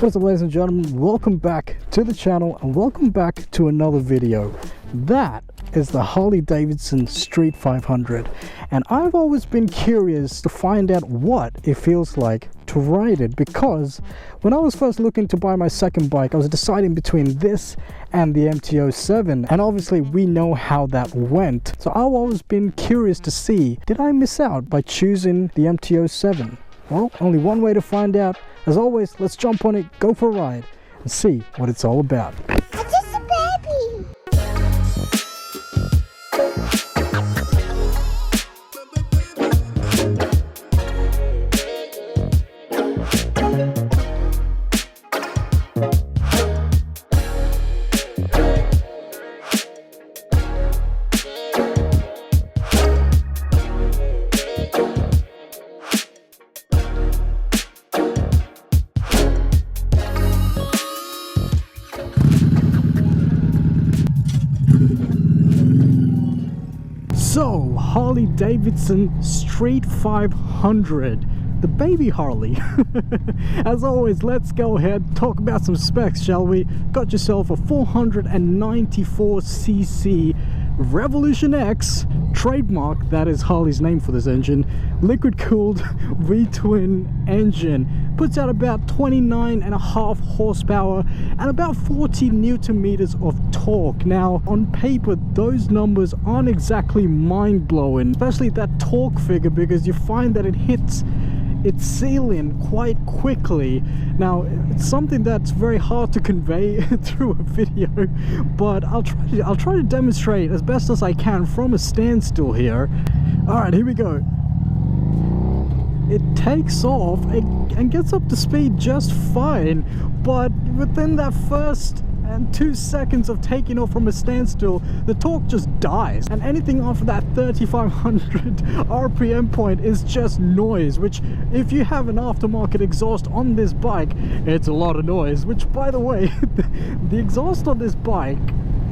What's up, ladies and gentlemen, welcome back to the channel and welcome back to another video. That is the Harley Davidson Street 500, and I've always been curious to find out what it feels like to ride it, because when I was first looking to buy my second bike, I was deciding between this and the MT-07, and obviously we know how that went. So I've always been curious to see, did I miss out by choosing the MT-07? Well, only one way to find out. As always, let's jump on it, go for a ride, and see what it's all about. I'm just a baby. So, Harley Davidson Street 500, the baby Harley. As always, let's go ahead, talk about some specs, shall we? Got yourself a 494cc Revolution X trademark, that is Harley's name for this engine, liquid cooled V-twin engine, puts out about 29.5 horsepower and about 40 newton meters of torque. Now on paper those numbers aren't exactly mind-blowing, especially that torque figure, because you find that it hits its ceiling quite quickly. Now it's something that's very hard to convey through a video, but I'll try to demonstrate as best as I can from a standstill here. Alright, here we go. It takes off and gets up to speed just fine, but within that first 2 seconds of taking off from a standstill, the torque just dies, and anything after that 3500 RPM point is just noise, which if you have an aftermarket exhaust on this bike, it's a lot of noise. Which, by the way, the exhaust on this bike,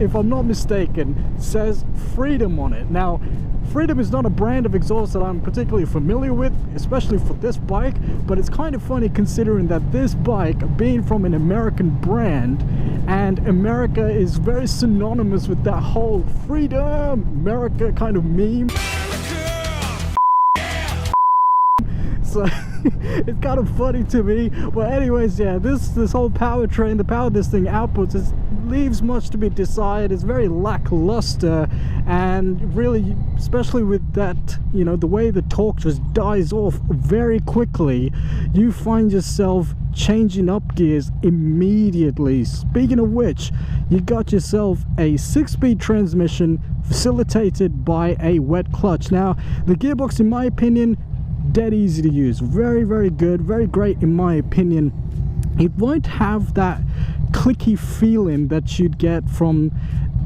if I'm not mistaken, says Freedom on it. Now Freedom is not a brand of exhaust that I'm particularly familiar with, especially for this bike, but it's kind of funny considering that this bike, being from an American brand, and America is very synonymous with that whole Freedom America kind of meme. So it's kind of funny to me. But anyways, yeah, this whole powertrain, the power this thing outputs, leaves much to be desired. It's very lackluster, and really, especially with that, you know, the way the torque just dies off very quickly, you find yourself changing up gears immediately. Speaking of which, you got yourself a 6-speed transmission facilitated by a wet clutch. Now the gearbox, in my opinion, dead easy to use, very good, very great in my opinion. It won't have that clicky feeling that you'd get from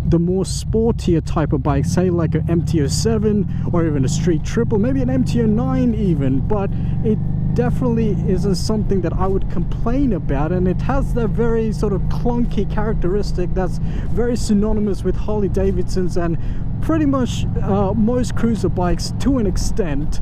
the more sportier type of bike, say like an MT-07 or even a Street Triple, maybe an MT-09 even, but it definitely isn't something that I would complain about, and it has that very sort of clunky characteristic that's very synonymous with Harley Davidson's and pretty much most cruiser bikes to an extent.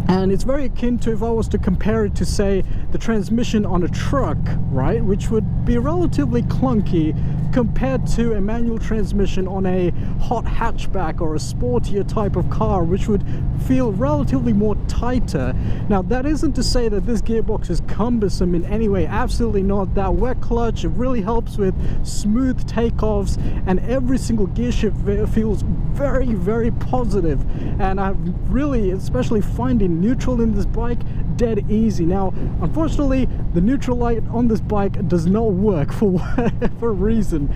And it's very akin to, if I was to compare it to, say, the transmission on a truck, right, which would be relatively clunky compared to a manual transmission on a hot hatchback or a sportier type of car, which would feel relatively more tighter. Now that isn't to say that this gearbox is cumbersome in any way, absolutely not. That wet clutch, it really helps with smooth takeoffs, and every single gear shift feels very positive, and I really, especially finding neutral in this bike, dead easy. Now unfortunately the neutral light on this bike does not work for whatever reason.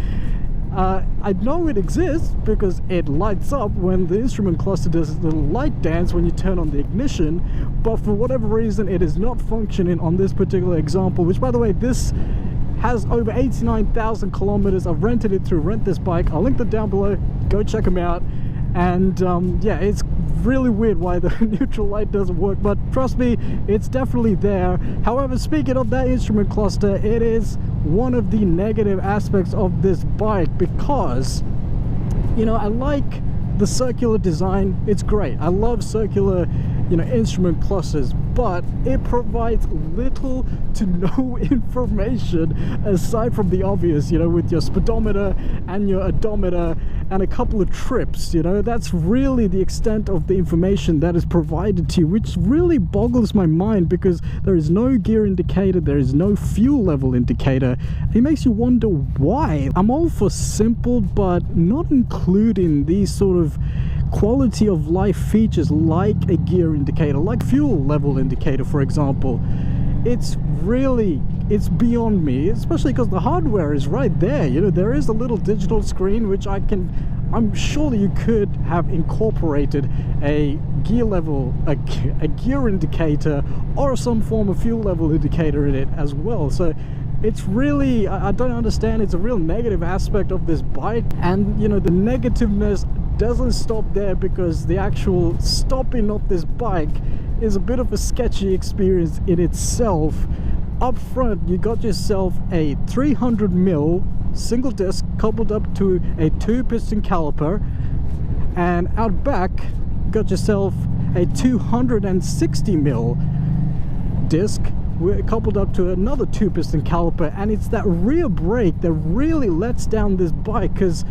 I know it exists because it lights up when the instrument cluster does a little light dance when you turn on the ignition, but for whatever reason it is not functioning on this particular example, which, by the way, this has over 89,000 kilometers. I've rented it through Rent This Bike. I'll link them down below, go check them out. And yeah, it's really weird why the neutral light doesn't work, but trust me, it's definitely there. However, speaking of that instrument cluster, it is one of the negative aspects of this bike, because, you know, I like the circular design. It's great. I love circular instrument clusters, but it provides little to no information aside from the obvious, with your speedometer and your odometer and a couple of trips. That's really the extent of the information that is provided to you, which really boggles my mind, because there is no gear indicator, there is no fuel level indicator. It makes you wonder why. I'm all for simple, but not including these sort of quality of life features like a gear indicator, like fuel level indicator, for example. It's beyond me, especially because the hardware is right there. There is a little digital screen which I'm sure that you could have incorporated a gear level, a gear indicator, or some form of fuel level indicator in it as well. So it's really, I don't understand, it's a real negative aspect of this bike. And the negativeness doesn't stop there, because the actual stopping of this bike is a bit of a sketchy experience in itself. Up front, you got yourself a 300mm single disc coupled up to a 2-piston caliper, and out back you got yourself a 260mm disc coupled up to another 2-piston caliper. And it's that rear brake that really lets down this bike, because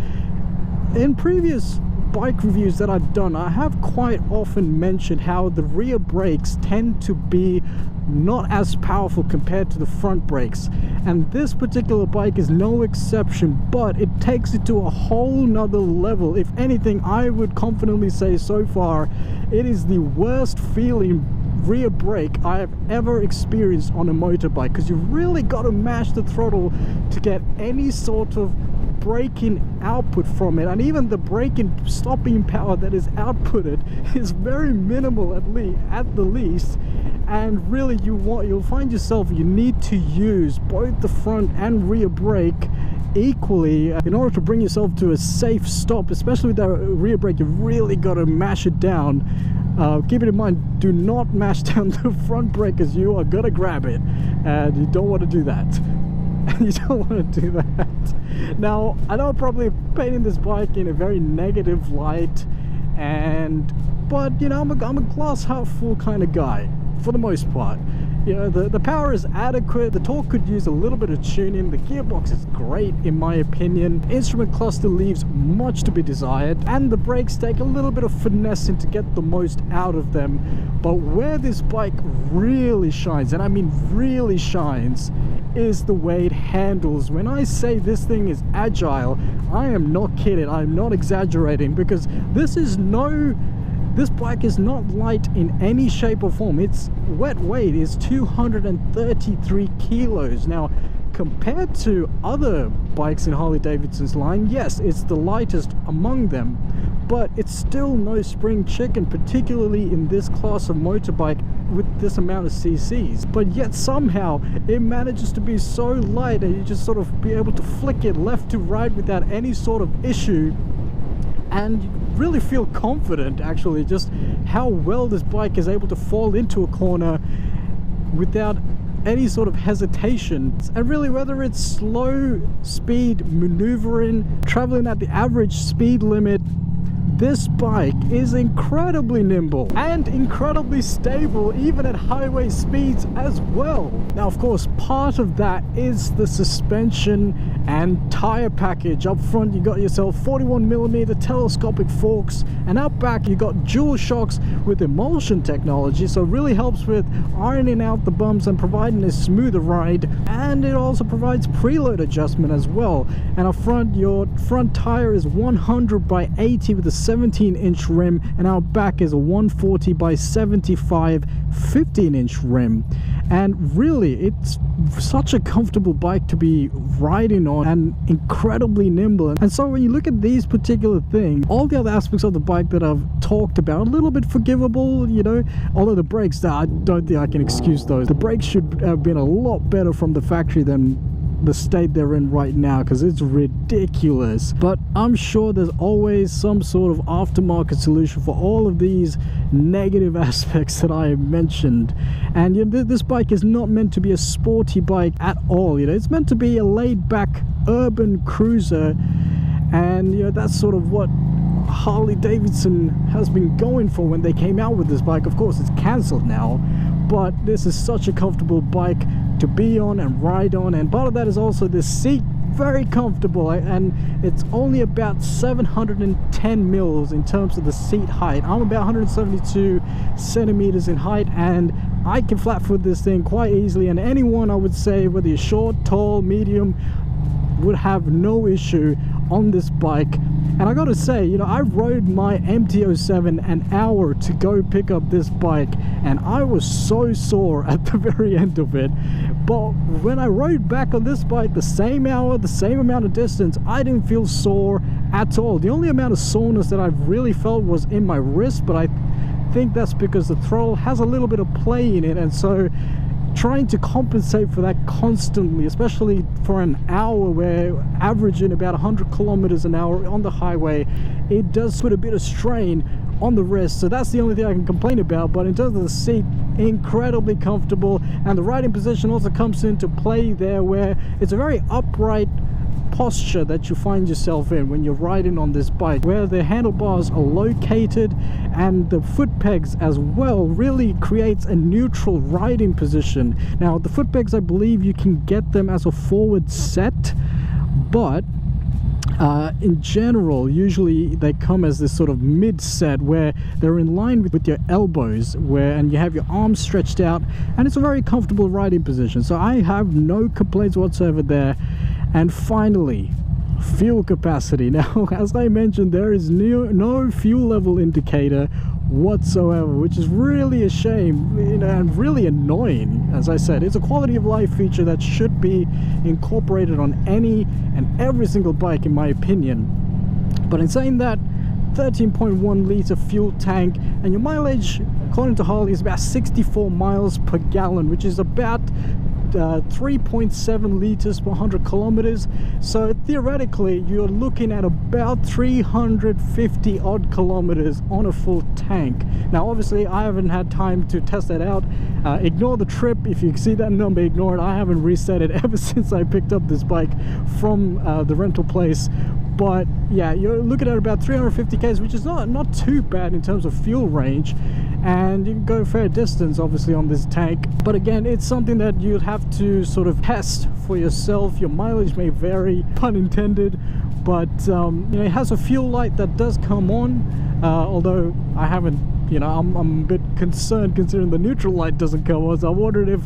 in previous bike reviews that I've done, I have quite often mentioned how the rear brakes tend to be not as powerful compared to the front brakes, and this particular bike is no exception, but it takes it to a whole nother level. If anything, I would confidently say so far it is the worst feeling rear brake I have ever experienced on a motorbike, because you really got to mash the throttle to get any sort of braking output from it, and even the braking stopping power that is outputted is very minimal, at the least. And really you'll find yourself, you need to use both the front and rear brake equally in order to bring yourself to a safe stop. Especially with that rear brake, you've really got to mash it down. Keep it in mind, do not mash down the front brake, as you are gonna grab it, and you don't want to do that. You don't want to do that. Now, I know I'm probably painting this bike in a very negative light, but I'm a glass half full kind of guy for the most part. The power is adequate, the torque could use a little bit of tuning, the gearbox is great in my opinion, instrument cluster leaves much to be desired, and the brakes take a little bit of finessing to get the most out of them. But where this bike really shines, and I mean really shines, is the way it handles. When I say this thing is agile, I am not kidding, I'm not exaggerating, because this bike is not light in any shape or form. Its wet weight is 233 kilos. Now, compared to other bikes in Harley Davidson's line, yes, it's the lightest among them, but it's still no spring chicken, particularly in this class of motorbike with this amount of cc's. But yet somehow it manages to be so light, and you just sort of be able to flick it left to right without any sort of issue. And you really feel confident, actually, just how well this bike is able to fall into a corner without any sort of hesitation. And really, whether it's slow speed maneuvering, traveling at the average speed limit, this bike is incredibly nimble and incredibly stable, even at highway speeds as well. Now, of course, part of that is the suspension and tire package. Up front, you got yourself 41mm telescopic forks, and out back you got dual shocks with emulsion technology, so it really helps with ironing out the bumps and providing a smoother ride. And it also provides preload adjustment as well. And up front, your front tire is 100 by 80 with a 17-inch rim, and out back is a 140 by 75 15-inch rim. And really, it's such a comfortable bike to be riding on, and incredibly nimble. And so when you look at these particular things, all the other aspects of the bike that I've talked about, a little bit forgivable, although the brakes, I don't think I can excuse those. The brakes should have been a lot better from the factory than the state they're in right now, because it's ridiculous. But I'm sure there's always some sort of aftermarket solution for all of these negative aspects that I have mentioned. And this bike is not meant to be a sporty bike at all. It's meant to be a laid-back urban cruiser, and that's sort of what Harley Davidson has been going for when they came out with this bike. Of course, it's cancelled now, but this is such a comfortable bike to be on and ride on, and part of that is also the seat. Very comfortable, and it's only about 710 mils in terms of the seat height. I'm about 172 centimeters in height, and I can flat foot this thing quite easily, and anyone, I would say, whether you're short, tall, medium, would have no issue on this bike. And I gotta say, you know, I rode my MT-07 an hour to go pick up this bike, and I was so sore at the very end of it. But when I rode back on this bike the same hour, the same amount of distance, I didn't feel sore at all. The only amount of soreness that I've really felt was in my wrist, but I think that's because the throttle has a little bit of play in it, and so trying to compensate for that constantly, especially for an hour where averaging about 100 kilometers an hour on the highway, it does put a bit of strain on the wrist. So that's the only thing I can complain about. But in terms of the seat, incredibly comfortable, and the riding position also comes into play there, where it's a very upright posture that you find yourself in when you're riding on this bike, where the handlebars are located and the foot pegs as well really creates a neutral riding position. Now the foot pegs, I believe you can get them as a forward set, but in general usually they come as this sort of mid set where they're in line with your elbows, and you have your arms stretched out, and it's a very comfortable riding position. So I have no complaints whatsoever there. And finally, fuel capacity. Now, as I mentioned, there is no fuel level indicator whatsoever, which is really a shame, you know, and really annoying. As I said, it's a quality of life feature that should be incorporated on any and every single bike, in my opinion. But in saying that, 13.1 litre fuel tank, and your mileage, according to Harley, is about 64 miles per gallon, which is about 3.7 liters per 100 kilometers. So theoretically you're looking at about 350 odd kilometers on a full tank. Now obviously I haven't had time to test that out. Ignore the trip. If you see that number, ignore it. I haven't reset it ever since I picked up this bike from the rental place. But yeah, you're looking at about 350 k's, which is not too bad in terms of fuel range, and you can go a fair distance obviously on this tank. But again, it's something that you'd have to sort of test for yourself. Your mileage may vary, pun intended, but you know, it has a fuel light that does come on, although I haven't, you know, I'm a bit concerned considering the neutral light doesn't come on, so I wondered if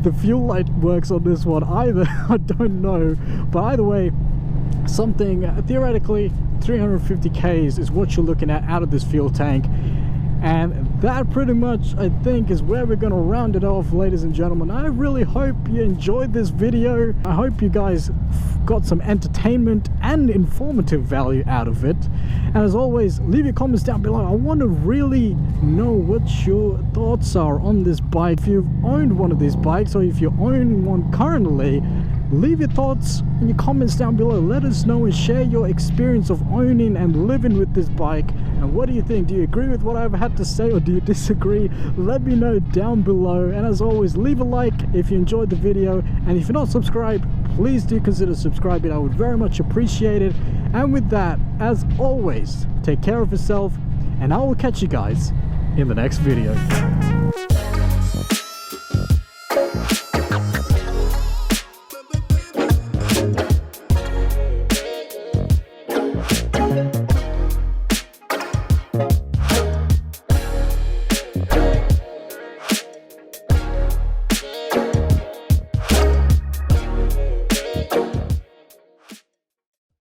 the fuel light works on this one either. I don't know, but either way, something theoretically 350 k's is what you're looking at out of this fuel tank. And that pretty much, I think, is where we're going to round it off, ladies and gentlemen. I really hope you enjoyed this video. I hope you guys got some entertainment and informative value out of it. And as always, leave your comments down below. I want to really know what your thoughts are on this bike. If you've owned one of these bikes, or if you own one currently, leave your thoughts in your comments down below. Let us know and share your experience of owning and living with this bike. And what do you think? Do you agree with what I've had to say, or do you disagree? Let me know down below. And as always, leave a like if you enjoyed the video, and if you're not subscribed, please do consider subscribing. I would very much appreciate it. And with that, as always, take care of yourself, and I will catch you guys in the next video.